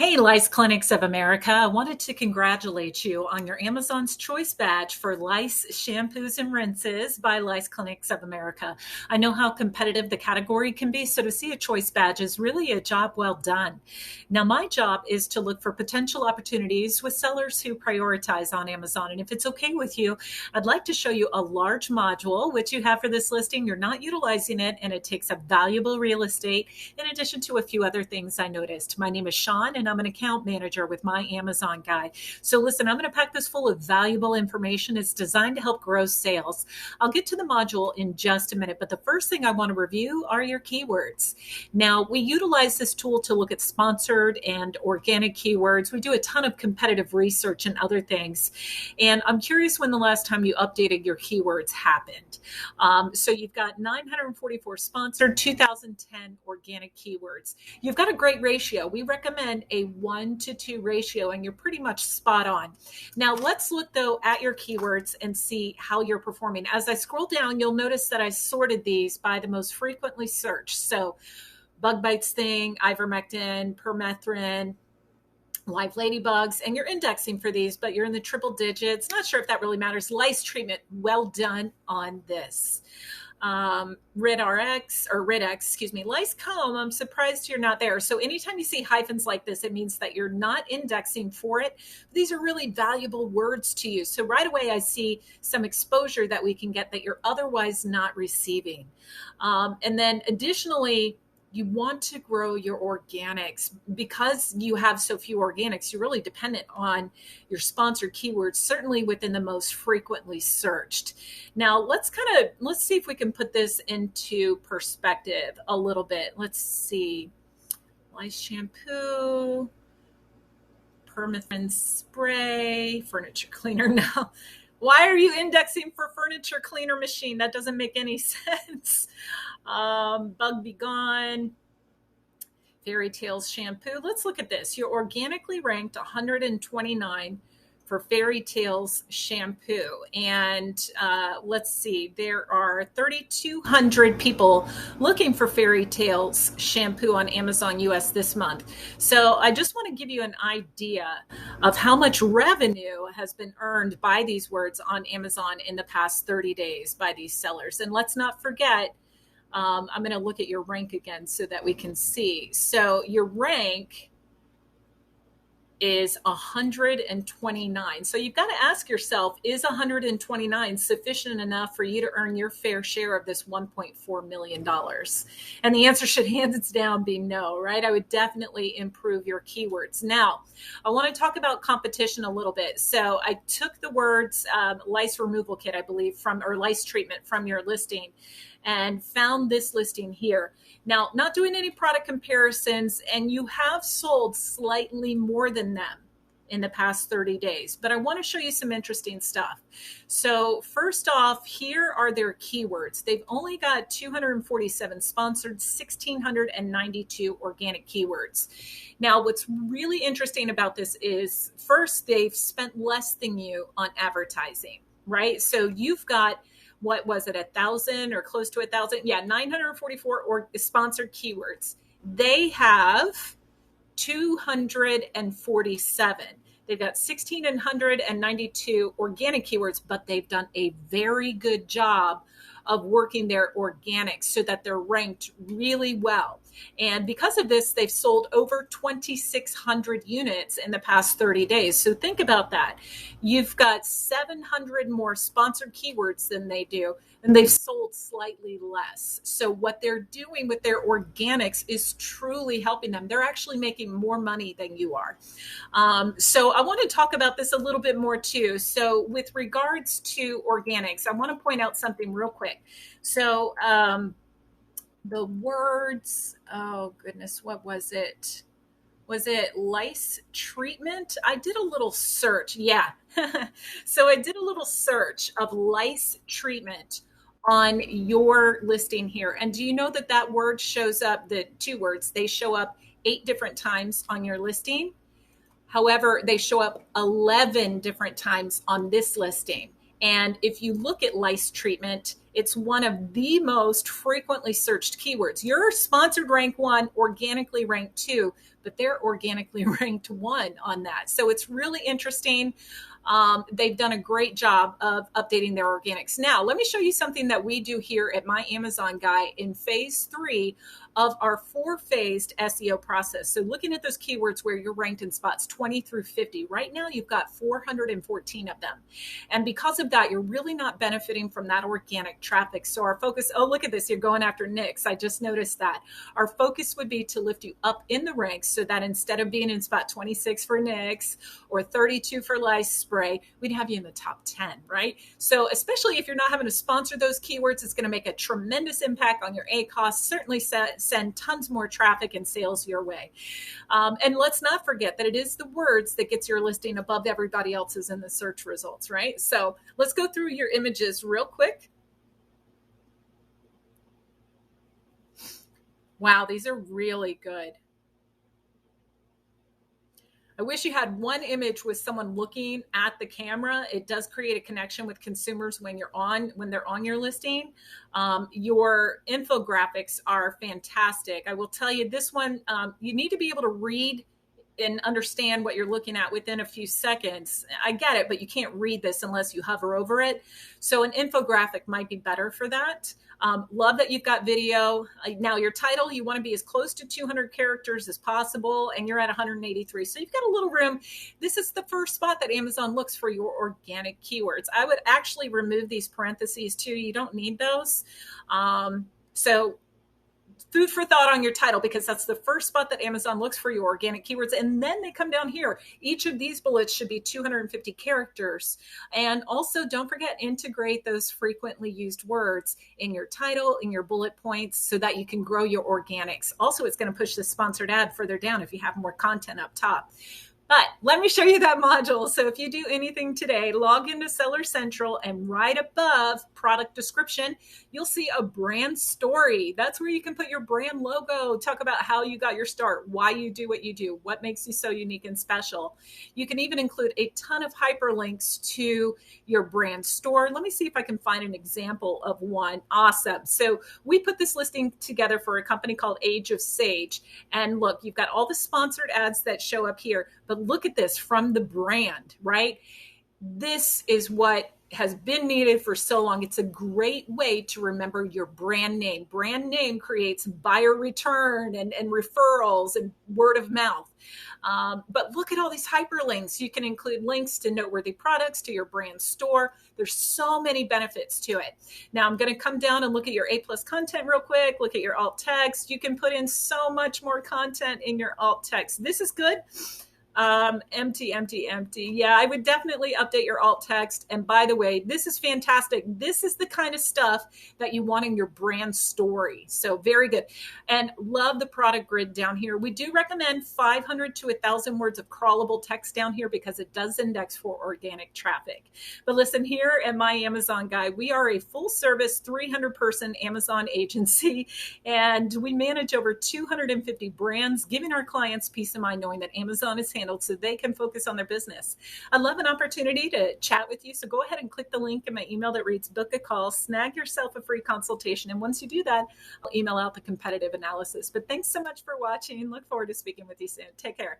Hey, Lice Clinics of America. I wanted to congratulate you on your Amazon's Choice badge for Lice Shampoos and Rinses by Lice Clinics of America. I know how competitive the category can be, so to see a Choice badge is really a job well done. Now, my job is to look for potential opportunities with sellers who prioritize on Amazon. And if it's okay with you, I'd like to show you a large module, which you have for this listing. You're not utilizing it, and it takes up valuable real estate in addition to a few other things I noticed. My name is Sean, and I'm an account manager with my Amazon guy. So listen, I'm going to pack this full of valuable information. It's designed to help grow sales. I'll get to the module in just a minute, but the first thing I want to review are your keywords. Now, we utilize this tool to look at sponsored and organic keywords. We do a ton of competitive research and other things. And I'm curious when the last time you updated your keywords happened. So you've got 944 sponsored, 2010 organic keywords. You've got a great ratio. We recommend a 1-to-2 ratio, and you're pretty much spot on. Now, let's look, though, at your keywords and see how you're performing. As I scroll down, you'll notice that I sorted these by the most frequently searched. So bug bite sting, ivermectin, permethrin, live ladybugs, and you're indexing for these, but you're in the triple digits. Not sure if that really matters. Lice treatment, well done on this. Lice comb, I'm surprised you're not there. So anytime you see hyphens like this, it means that you're not indexing for it. These are really valuable words to you. So right away, I see some exposure that we can get that you're otherwise not receiving. And then additionally, you want to grow your organics. Because you have so few organics, you're really dependent on your sponsored keywords, certainly within the most frequently searched. Now, let's see if we can put this into perspective a little bit. Let's see. Lice shampoo, permethrin spray, furniture cleaner. Now, why are you indexing for furniture cleaner machine? That doesn't make any sense. Bug Be Gone, Fairy Tales shampoo. Let's look at this. You're organically ranked 129 for Fairy Tales shampoo. And let's see, there are 3,200 people looking for Fairy Tales shampoo on Amazon US this month. So I just want to give you an idea of how much revenue has been earned by these words on Amazon in the past 30 days by these sellers. And let's not forget, I'm going to look at your rank again so that we can see. So your rank is 129. So you've got to ask yourself, is 129 sufficient enough for you to earn your fair share of this $1.4 million? And the answer should hands down be no, right? I would definitely improve your keywords. Now, I want to talk about competition a little bit. So I took the words lice removal kit, I believe, or lice treatment from your listing, and found this listing here. Now, not doing any product comparisons, and you have sold slightly more than them in the past 30 days, but I want to show you some interesting stuff. So first off, here are their keywords. They've only got 247 sponsored, 1,692 organic keywords. Now, what's really interesting about this is, first, they've spent less than you on advertising, right? So you've got, what was it, 1,000 or close to 1,000? Yeah, 944 sponsored keywords. They have 247. They've got 1,692 organic keywords, but they've done a very good job of working their organics so that they're ranked really well. And because of this, they've sold over 2,600 units in the past 30 days. So think about that. You've got 700 more sponsored keywords than they do, and they've sold slightly less. So what they're doing with their organics is truly helping them. They're actually making more money than you are. So I want to talk about this a little bit more too. So with regards to organics, I want to point out something real quick. So the words, oh goodness, what was it? Was it lice treatment? I did a little search. Yeah. So I did a little search of lice treatment on your listing here. And do you know that that word shows up, the two words, they show up 8 different times on your listing? However, they show up 11 different times on this listing. And if you look at lice treatment, It's one of the most frequently searched keywords. You're sponsored rank 1, organically ranked 2, but they're organically ranked 1 on that. So it's really interesting. They've done a great job of updating their organics. Now, let me show you something that we do here at My Amazon Guy in phase 3 of our 4-phased SEO process. So looking at those keywords where you're ranked in spots 20 through 50, right now you've got 414 of them. And because of that, you're really not benefiting from that organic traffic. So our focus, oh, look at this, you're going after nicks. I just noticed that. Our focus would be to lift you up in the ranks so that instead of being in spot 26 for nicks or 32 for lice spray, we'd have you in the top 10, right? So especially if you're not having to sponsor those keywords, it's going to make a tremendous impact on your ACoS, certainly send tons more traffic and sales your way. And let's not forget that it is the words that gets your listing above everybody else's in the search results, right? So let's go through your images real quick. Wow, these are really good. I wish you had one image with someone looking at the camera. It does create a connection with consumers when they're on your listing. Your infographics are fantastic. I will tell you this one, you need to be able to read and understand what you're looking at within a few seconds. I get it, but you can't read this unless you hover over it. So an infographic might be better for that. Love that you've got video. Now your title, you want to be as close to 200 characters as possible, and you're at 183. So you've got a little room. This is the first spot that Amazon looks for your organic keywords. I would actually remove these parentheses too. You don't need those. So food for thought on your title, because that's the first spot that Amazon looks for your organic keywords. And then they come down here. Each of these bullets should be 250 characters. And also don't forget, integrate those frequently used words in your title, in your bullet points, so that you can grow your organics. Also, it's going to push the sponsored ad further down if you have more content up top. But let me show you that module. So if you do anything today, log into Seller Central, and right above product description, you'll see a brand story. That's where you can put your brand logo, talk about how you got your start, why you do what you do, what makes you so unique and special. You can even include a ton of hyperlinks to your brand store. Let me see if I can find an example of one. Awesome. So we put this listing together for a company called Age of Sage. And look, you've got all the sponsored ads that show up here, but look at this from the brand, right? This is what has been needed for so long. It's a great way to remember your brand name. Brand name creates buyer return and referrals and word of mouth. But look at all these hyperlinks. You can include links to noteworthy products, to your brand store. There's so many benefits to it. Now I'm going to come down and look at your A+ content real quick. Look at your alt text. You can put in so much more content in your alt text. This is good. Empty. Yeah, I would definitely update your alt text. And by the way, this is fantastic. This is the kind of stuff that you want in your brand story. So very good. And love the product grid down here. We do recommend 500 to 1,000 words of crawlable text down here because it does index for organic traffic. But listen, here at My Amazon Guy, we are a full service 300-person Amazon agency, and we manage over 250 brands, giving our clients peace of mind knowing that Amazon is handled so they can focus on their business. I'd love an opportunity to chat with you. So go ahead and click the link in my email that reads book a call, snag yourself a free consultation. And once you do that, I'll email out the competitive analysis. But thanks so much for watching. Look forward to speaking with you soon. Take care.